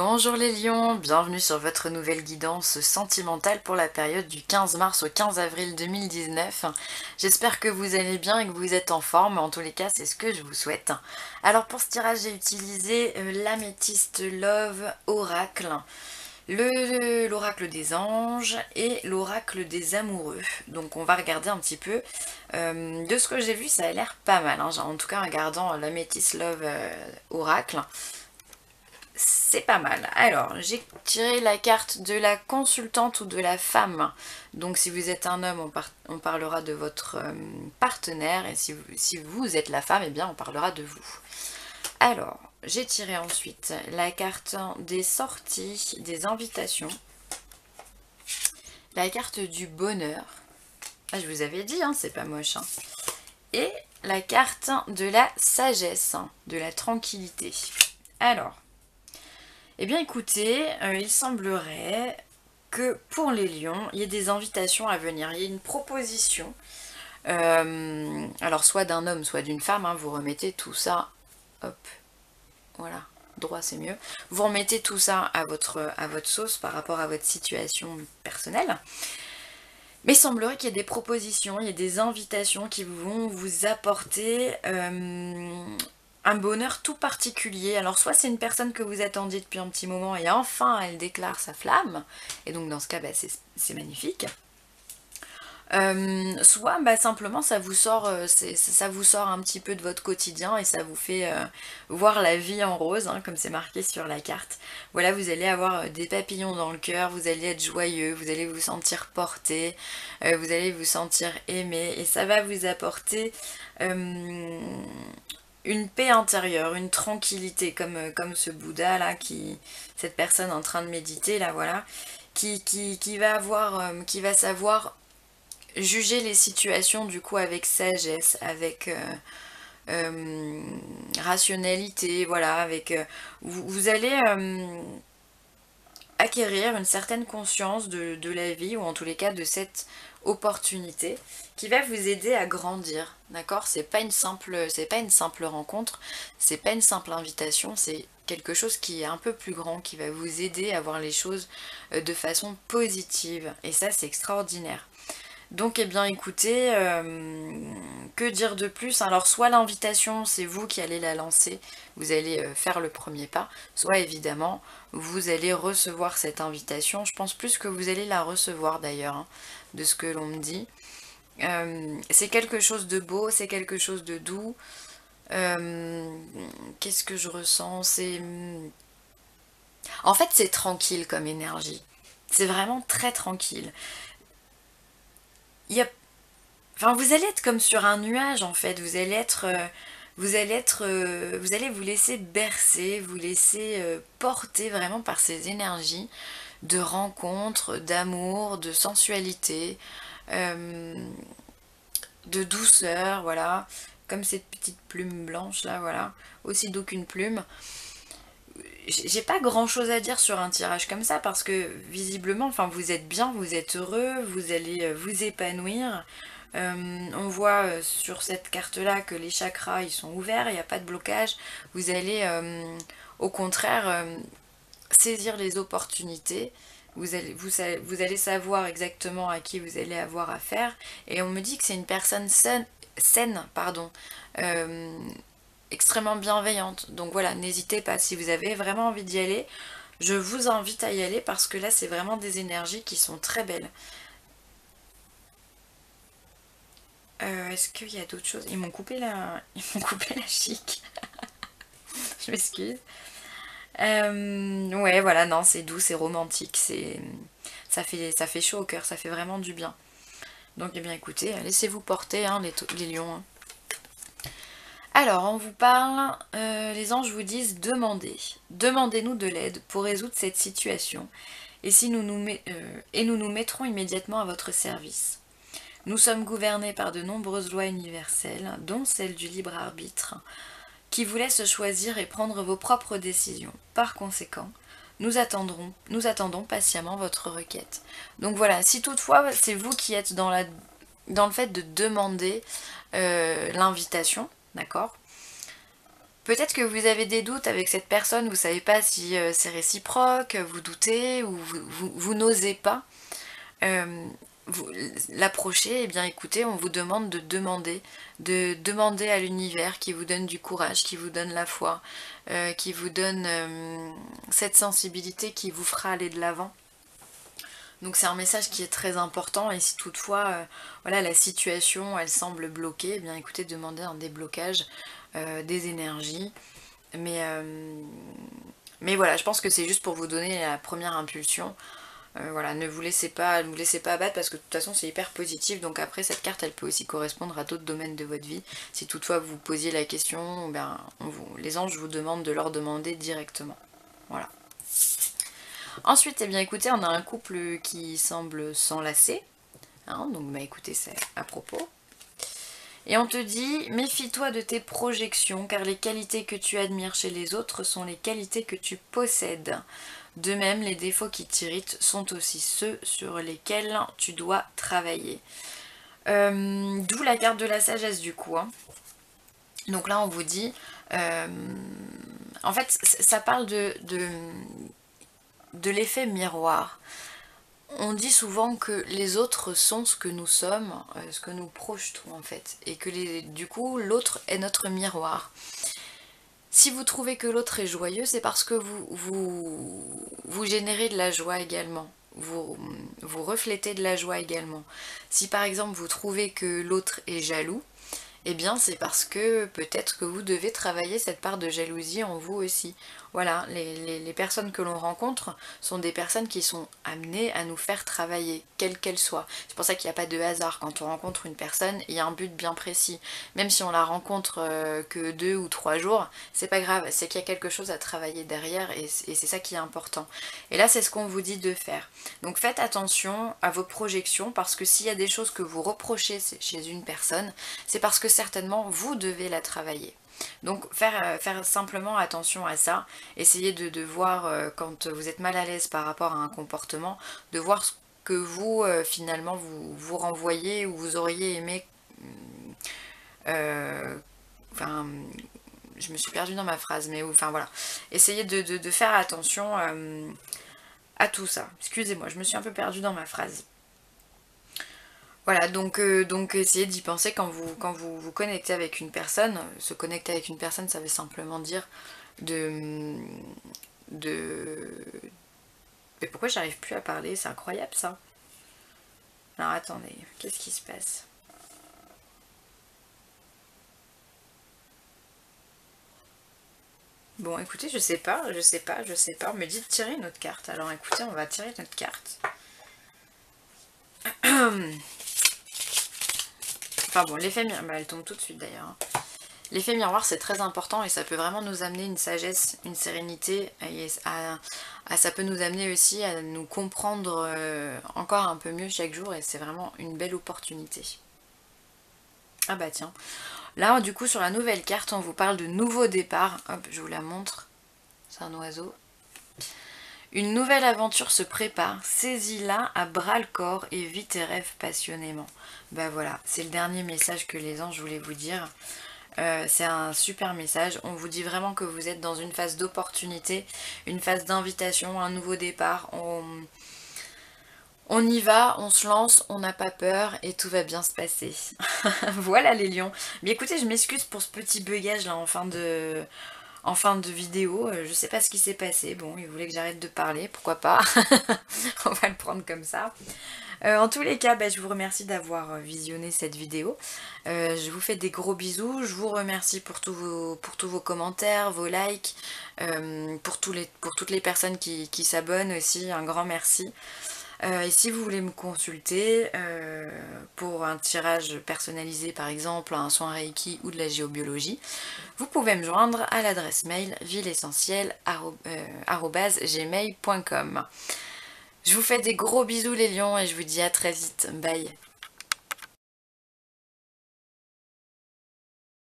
Bonjour les lions, bienvenue sur votre nouvelle guidance sentimentale pour la période du 15 mars au 15 avril 2019. J'espère que vous allez bien et que vous êtes en forme, en tous les cas c'est ce que je vous souhaite. Alors pour ce tirage j'ai utilisé l'améthyste Love Oracle, l'oracle des anges et l'oracle des amoureux. Donc on va regarder un petit peu. De ce que j'ai vu ça a l'air pas mal, hein. En tout cas en regardant l'améthyste Love Oracle. C'est pas mal. Alors, j'ai tiré la carte de la consultante ou de la femme. Donc, si vous êtes un homme, on parlera de votre partenaire. Et si vous êtes la femme, eh bien, on parlera de vous. Alors, j'ai tiré ensuite la carte des sorties, des invitations. La carte du bonheur. Ah, je vous avais dit, hein, c'est pas moche. Hein. Et la carte de la sagesse, de la tranquillité. Alors... Eh bien écoutez, il semblerait que pour les lions, il y ait des invitations à venir, il y a une proposition, alors soit d'un homme, soit d'une femme, hein, vous remettez tout ça, hop, voilà, droit c'est mieux, vous remettez tout ça à votre sauce par rapport à votre situation personnelle, mais il semblerait qu'il y ait des propositions, il y ait des invitations qui vont vous apporter un bonheur tout particulier. Alors soit c'est une personne que vous attendiez depuis un petit moment et enfin elle déclare sa flamme, et donc dans ce cas bah, c'est magnifique. Soit bah, simplement ça vous sort un petit peu de votre quotidien et ça vous fait voir la vie en rose, hein, comme c'est marqué sur la carte. Voilà, vous allez avoir des papillons dans le cœur, vous allez être joyeux, vous allez vous sentir porté, vous allez vous sentir aimé, et ça va vous apporter une paix intérieure, une tranquillité, comme ce Bouddha là, cette personne en train de méditer là, voilà, qui va savoir juger les situations du coup avec sagesse, avec rationalité, voilà, avec vous allez acquérir une certaine conscience de la vie, ou en tous les cas de cette opportunité qui va vous aider à grandir, d'accord? C'est pas une simple rencontre, c'est pas une simple invitation, c'est quelque chose qui est un peu plus grand, qui va vous aider à voir les choses de façon positive, et ça c'est extraordinaire. Donc eh bien écoutez, que dire de plus? Alors soit l'invitation c'est vous qui allez la lancer, vous allez faire le premier pas, soit évidemment vous allez recevoir cette invitation. Je pense plus que vous allez la recevoir d'ailleurs, hein, de ce que l'on me dit. C'est quelque chose de beau, c'est quelque chose de doux. Qu'est-ce que je ressens? En fait c'est tranquille comme énergie, c'est vraiment très tranquille. Enfin, vous allez être comme sur un nuage en fait, vous allez vous laisser bercer, vous laisser porter vraiment par ces énergies de rencontre, d'amour, de sensualité, de douceur, voilà, comme cette petite plume blanche là, voilà, aussi doux qu'une plume. J'ai pas grand chose à dire sur un tirage comme ça parce que visiblement, enfin, vous êtes bien, vous êtes heureux, vous allez vous épanouir. On voit sur cette carte là que les chakras ils sont ouverts, il n'y a pas de blocage. Vous allez au contraire saisir les opportunités. Vous allez savoir exactement à qui vous allez avoir affaire. Et on me dit que c'est une personne saine, pardon, extrêmement bienveillante. Donc voilà, n'hésitez pas, si vous avez vraiment envie d'y aller, je vous invite à y aller parce que là c'est vraiment des énergies qui sont très belles. Est-ce qu'il y a d'autres choses? Ils m'ont coupé la chic. Je m'excuse. Ouais, voilà, non, c'est doux, c'est romantique, ça fait chaud au cœur, ça fait vraiment du bien. Donc, eh bien, écoutez, laissez-vous porter, hein, les lions. Hein. Alors, on vous parle, les anges vous disent demandez. Demandez-nous de l'aide pour résoudre cette situation, et nous nous mettrons immédiatement à votre service. Nous sommes gouvernés par de nombreuses lois universelles, dont celle du libre arbitre, qui vous laisse choisir et prendre vos propres décisions. Par conséquent, nous attendons patiemment votre requête. Donc voilà, si toutefois c'est vous qui êtes dans le fait de demander l'invitation, d'accord? Peut-être que vous avez des doutes avec cette personne, vous savez pas si c'est réciproque, vous doutez ou vous n'osez pas vous l'approcher. Eh bien écoutez, on vous demande de demander à l'univers qui vous donne du courage, qui vous donne la foi, qui vous donne cette sensibilité qui vous fera aller de l'avant. Donc c'est un message qui est très important, et si toutefois voilà, la situation elle semble bloquée, eh bien écoutez, demandez un déblocage des énergies. Mais voilà, je pense que c'est juste pour vous donner la première impulsion. Voilà, ne vous laissez pas abattre, parce que de toute façon c'est hyper positif. Donc après, cette carte elle peut aussi correspondre à d'autres domaines de votre vie. Si toutefois vous posiez la question, ben, les anges vous demandent de leur demander directement. Voilà. Ensuite, eh bien écoutez, on a un couple qui semble s'enlacer. Hein, donc bah écoutez, c'est à propos. Et on te dit, méfie-toi de tes projections, car les qualités que tu admires chez les autres sont les qualités que tu possèdes. De même, les défauts qui t'irritent sont aussi ceux sur lesquels tu dois travailler. D'où la carte de la sagesse du coup. Hein. Donc là, on vous dit, en fait, ça parle de l'effet miroir. On dit souvent que les autres sont ce que nous sommes, ce que nous projetons en fait, et que du coup l'autre est notre miroir. Si vous trouvez que l'autre est joyeux, c'est parce que vous générez de la joie également. Vous reflétez de la joie également. Si par exemple vous trouvez que l'autre est jaloux, eh bien c'est parce que peut-être que vous devez travailler cette part de jalousie en vous aussi. Voilà, les personnes que l'on rencontre sont des personnes qui sont amenées à nous faire travailler, quelle qu'elle soit. C'est pour ça qu'il n'y a pas de hasard. Quand on rencontre une personne, il y a un but bien précis. Même si on la rencontre que 2 ou 3 jours, c'est pas grave, c'est qu'il y a quelque chose à travailler derrière, et c'est ça qui est important. Et là, c'est ce qu'on vous dit de faire. Donc faites attention à vos projections, parce que s'il y a des choses que vous reprochez chez une personne, c'est parce que certainement vous devez la travailler. Donc faire simplement attention à ça, essayez de voir quand vous êtes mal à l'aise par rapport à un comportement, de voir ce que vous finalement vous renvoyez, ou vous auriez aimé, enfin je me suis perdue dans ma phrase, mais enfin voilà, essayez de faire attention à tout ça. Excusez-moi, je me suis un peu perdue dans ma phrase. Voilà, donc essayez d'y penser quand vous connectez avec une personne. Se connecter avec une personne, ça veut simplement dire de... Mais pourquoi j'arrive plus à parler? C'est incroyable ça. Alors attendez, qu'est-ce qui se passe? Bon écoutez, je sais pas. On me dit de tirer une autre carte. Alors écoutez, on va tirer notre carte. Enfin bon, l'effet miroir, bah, elle tombe tout de suite d'ailleurs. Hein. L'effet miroir, c'est très important, et ça peut vraiment nous amener une sagesse, une sérénité, et ça peut nous amener aussi à nous comprendre encore un peu mieux chaque jour, et c'est vraiment une belle opportunité. Ah bah tiens, là du coup sur la nouvelle carte, on vous parle de nouveau départ. Hop, je vous la montre, c'est un oiseau. Une nouvelle aventure se prépare, saisis-la à bras-le-corps et vis tes rêves passionnément. Bah voilà, c'est le dernier message que les anges voulaient vous dire. C'est un super message. On vous dit vraiment que vous êtes dans une phase d'opportunité, une phase d'invitation, un nouveau départ. On y va, on se lance, on n'a pas peur et tout va bien se passer. Voilà les lions. Mais écoutez, je m'excuse pour ce petit bugage là en fin de vidéo. Je sais pas ce qui s'est passé. Bon, il voulait que j'arrête de parler, pourquoi pas. On va le prendre comme ça. En tous les cas, bah, je vous remercie d'avoir visionné cette vidéo. Je vous fais des gros bisous. Je vous remercie pour tous vos commentaires, vos likes, pour toutes les personnes qui s'abonnent aussi. Un grand merci. Et si vous voulez me consulter pour un tirage personnalisé, par exemple un soin Reiki ou de la géobiologie, vous pouvez me joindre à l'adresse mail villeessentielle@gmail.com. Je vous fais des gros bisous les lions, et je vous dis à très vite. Bye.